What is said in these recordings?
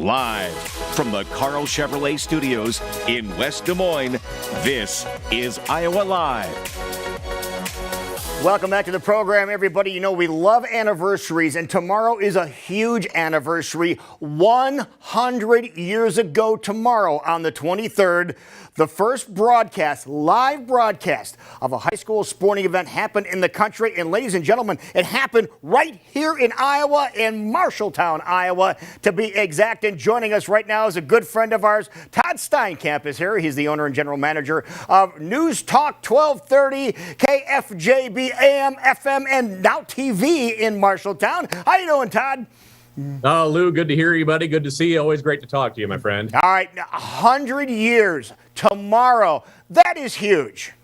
Live from the Carl Chevrolet Studios in West Des Moines, this is Iowa Live. Welcome back to the program, everybody. You know, we love anniversaries, and tomorrow is a huge anniversary. 100 years ago tomorrow, on the 23rd, the first broadcast, live broadcast of a high school sporting event happened in the country. And ladies and gentlemen, it happened right here in Iowa, in Marshalltown, Iowa, to be exact. And joining us right now is a good friend of ours. Todd Steinkamp is here. He's the owner and general manager of News Talk 1230, KFJB AM, FM, and now TV in Marshalltown. How you doing, Todd? Oh, Lou, good to hear you, buddy. Good to see you. Always great to talk to you, my friend. All right, 100 years tomorrow. That is huge.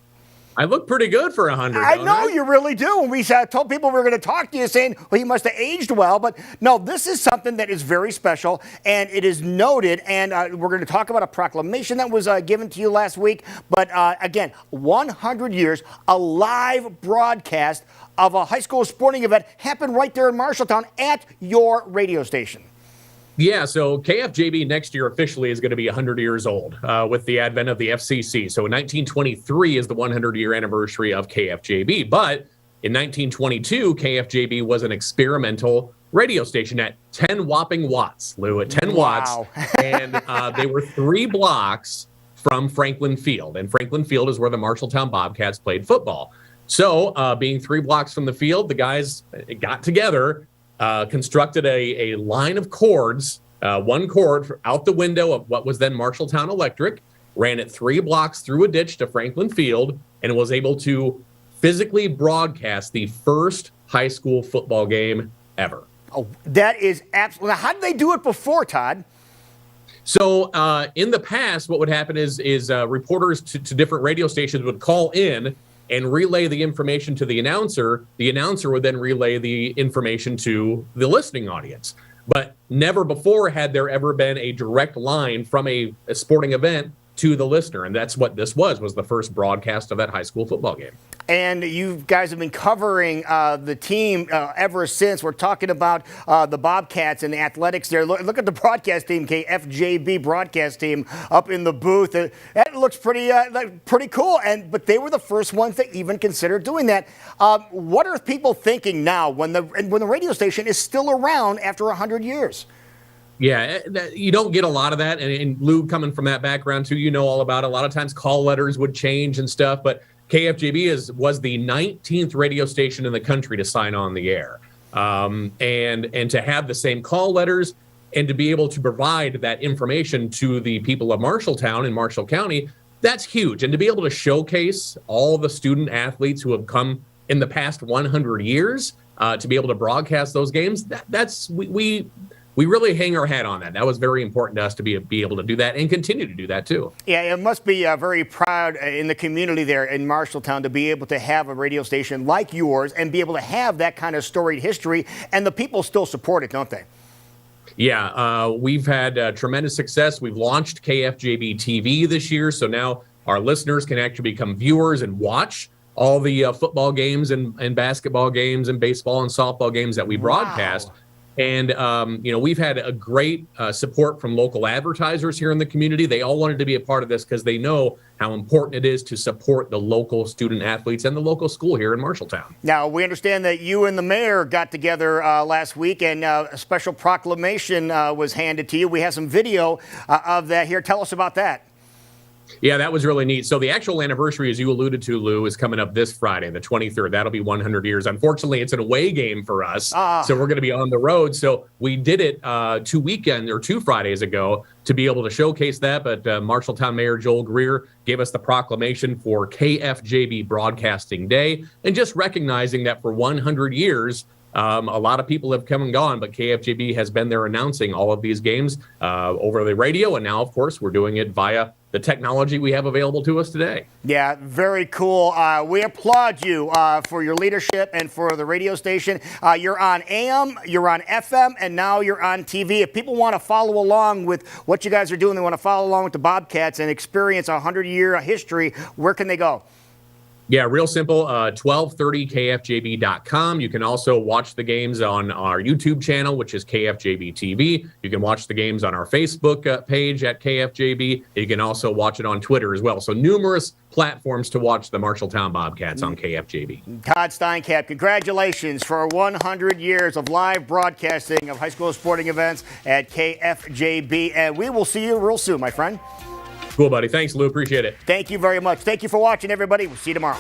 I look pretty good for 100. I know you really do. And we told people we were going to talk to you saying, well, you must have aged well. But no, this is something that is very special, and it is noted. And we're going to talk about a proclamation that was given to you last week. But again, 100 years, a live broadcast of a high school sporting event happened right there in Marshalltown at your radio station. Yeah, so KFJB next year officially is going to be 100 years old with the advent of the FCC. So in 1923 is the 100-year anniversary of KFJB. But in 1922, KFJB was an experimental radio station at 10 whopping watts, Lou, at 10 watts. And they were 3 blocks from Franklin Field. And Franklin Field is where the Marshalltown Bobcats played football. So being 3 blocks from the field, the guys got together, constructed a line of cords, one cord out the window of what was then Marshalltown Electric, ran it 3 blocks through a ditch to Franklin Field, and was able to physically broadcast the first high school football game ever. Oh, that is absolutely. How did they do it before, Todd? So in the past, what would happen is reporters to different radio stations would call in and relay the information to the announcer. The announcer would then relay the information to the listening audience. But never before had there ever been a direct line from a sporting event to the listener. And that's what this was the first broadcast of that high school football game. And you guys have been covering the team ever since. We're talking about the Bobcats and the athletics there. Look at the broadcast team, KFJB broadcast team up in the booth. That looks pretty cool. But they were the first ones that even considered doing that. What are people thinking now when the radio station is still around after 100 years? Yeah, you don't get a lot of that. And Lou, coming from that background too, you know all about it. A lot of times call letters would change and stuff, but KFJB was the 19th radio station in the country to sign on the air. And to have the same call letters and to be able to provide that information to the people of Marshalltown and Marshall County, that's huge. And to be able to showcase all the student athletes who have come in the past 100 years, to be able to broadcast those games, we really hang our hat on that. That was very important to us to be able to do that and continue to do that, too. Yeah, it must be very proud in the community there in Marshalltown to be able to have a radio station like yours and be able to have that kind of storied history. And the people still support it, don't they? Yeah, we've had tremendous success. We've launched KFJB-TV this year, so now our listeners can actually become viewers and watch all the football games and basketball games and baseball and softball games that we broadcast. Wow. And, we've had a great support from local advertisers here in the community. They all wanted to be a part of this because they know how important it is to support the local student athletes and the local school here in Marshalltown. Now, we understand that you and the mayor got together last week and a special proclamation was handed to you. We have some video of that here. Tell us about that. Yeah, that was really neat. So the actual anniversary, as you alluded to, Lou, is coming up this Friday, the 23rd. That'll be 100 years. Unfortunately, it's an away game for us, so we're going to be on the road. So we did it 2 Fridays ago to be able to showcase that. But Marshalltown Mayor Joel Greer gave us the proclamation for KFJB Broadcasting Day, and just recognizing that for 100 years, a lot of people have come and gone, but KFJB has been there announcing all of these games over the radio. And now, of course, we're doing it via the technology we have available to us today. Yeah, very cool. We applaud you for your leadership and for the radio station. You're on AM, you're on FM, and now you're on TV. If people want to follow along with what you guys are doing, they want to follow along with the Bobcats and experience a 100-year history, where can they go? Yeah, real simple. 1230kfjb.com. You can also watch the games on our YouTube channel, which is KFJB-TV. You can watch the games on our Facebook page at KFJB. You can also watch it on Twitter as well. So numerous platforms to watch the Marshalltown Bobcats on KFJB. Todd Steinkamp, congratulations for 100 years of live broadcasting of high school sporting events at KFJB. And we will see you real soon, my friend. Cool, buddy. Thanks, Lou. Appreciate it. Thank you very much. Thank you for watching, everybody. We'll see you tomorrow.